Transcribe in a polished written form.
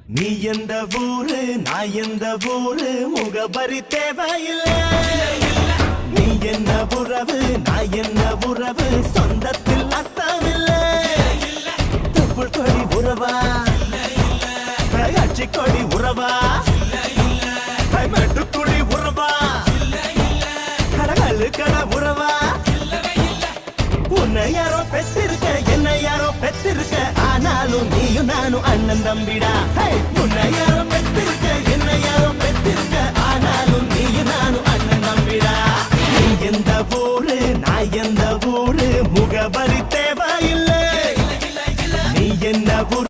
நீ எந்த ஊரு நான் எந்த ஊரு முகபரி தேவையில்லை. நீ என்ன உறவு நான் என்ன உறவு சொந்தத்தில் அர்த்தமில்லை. தொப்புள் கொடி உறவா கட்சி கொடி உறவா மெட்டுக்குடி உறவா கடகல்லு கட உறவா. உன்னை யாரோ பெற்றிருக்க என்ன யாரோ பெற்றிருக்க ஆனாலும் நீயும் நானும் அண்ணன் தம்பிடா. உன்னை யாரோ பெற்றிருக்க என்ன யாரோ பெற்றிருக்க